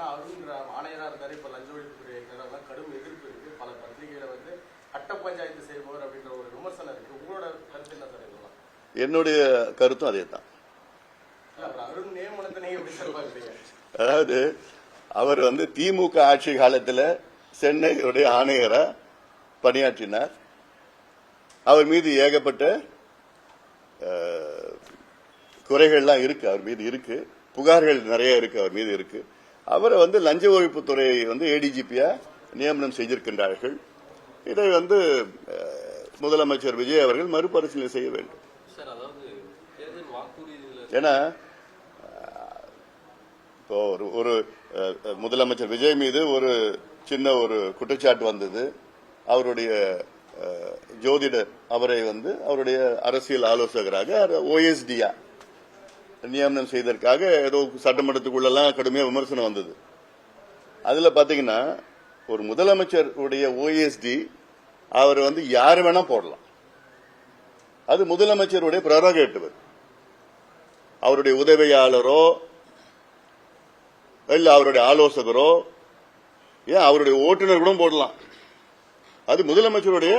ஏன்னா அருண் ஆணையரா இருந்தாரு, இப்ப லஞ்ச ஒழிப்புத்துறை இயக்குனரெல்லாம் கடும் எதிர்ப்பு இருக்கு. பல பத்திரிகையில வந்து கட்ட பஞ்சாயத்து செய்பவர் அப்படின்ற ஒரு விமர்சனம் இருக்கு. உங்களோட கருத்து என்ன சார்? இதெல்லாம் என்னுடைய கருத்தும் அதே தான். அருண் நியமனத்தை நீங்க எப்படி சார் பாக்குறீங்க? அதாவது அவர் வந்து திமுக ஆட்சி காலத்தில் சென்னையுடைய ஆணையரா பணியாற்றினார். அவர் மீது ஏகப்பட்ட குறைகள்லாம் இருக்கு, அவர் மீது இருக்கு, புகார்கள் நிறைய இருக்கு, அவர் மீது இருக்கு. அவரை வந்து லஞ்ச ஒழிப்புத்துறை வந்து ஏடிஜிபியா நியமனம் செய்திருக்கின்றார்கள். இதை வந்து முதலமைச்சர் விஜய் அவர்கள் மறுபரிசீலனை செய்ய வேண்டும். ஏன்னா இப்போ ஒரு முதலமைச்சர் விஜய் மீது ஒரு சின்ன ஒரு குற்றச்சாட்டு வந்தது. அவருடைய ஜோதிடர் அவரை வந்து அவருடைய அரசியல் ஆலோசகராக ஓஎஸ்டியா நியமனம் செய்ததற்காக ஏதோ சட்டமன்றத்துக்குள்ளெல்லாம் கடுமையா விமர்சனம் வந்தது. அதுல பாத்தீங்கன்னா ஒரு முதலமைச்சர் உடைய ஓஎஸ்டி அவர் வந்து யாரு வேணா போடலாம், அது முதலமைச்சருடைய பிரரோகேட்டிவ். அவருடைய உதவியாளரோ இல்ல அவருடைய ஆலோசகரோ ஏன் அவருடைய ஓட்டுநர் கூட போடலாம், அது முதலமைச்சருடைய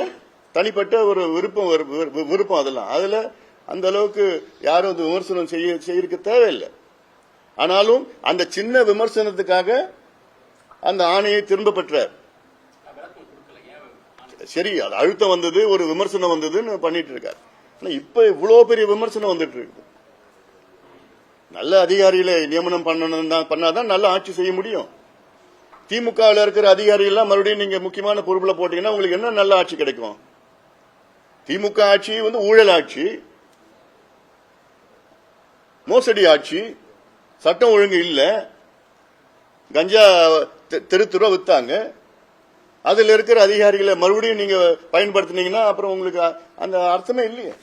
தனிப்பட்ட ஒரு விருப்பம். அதெல்லாம் அதுல அந்த அளவுக்கு யாரும் விமர்சனம் செய்ய தேவையில்லை. ஆனாலும் அந்த சின்ன விமர்சனத்துக்காக அந்த ஆணையை திரும்ப பெற்றார். சரி, அது அழுத்தம் வந்தது, ஒரு விமர்சனம் வந்ததுன்னு பண்ணிட்டு இருக்காரு. இப்ப இவ்வளவு பெரிய விமர்சனம் வந்துட்டு இருக்கு. நல்ல அதிகாரிகளை நியமனம் பண்ணாதான் நல்ல ஆட்சி செய்ய முடியும். திமுக இருக்கிற அதிகாரிகள் மறுபடியும் நீங்க முக்கியமான பொறுப்புல போட்டீங்கன்னா உங்களுக்கு என்ன நல்ல ஆட்சி கிடைக்கும்? திமுக ஆட்சி வந்து ஊழல் ஆட்சி, மோசடி ஆட்சி, சட்டம் ஒழுங்கு இல்ல, கஞ்சா தெரு வித்தாங்க. அதுல இருக்கிற அதிகாரிகளை மறுபடியும் நீங்க பயன்படுத்தினீங்கன்னா அப்புறம் உங்களுக்கு அந்த அர்த்தமே இல்லையே.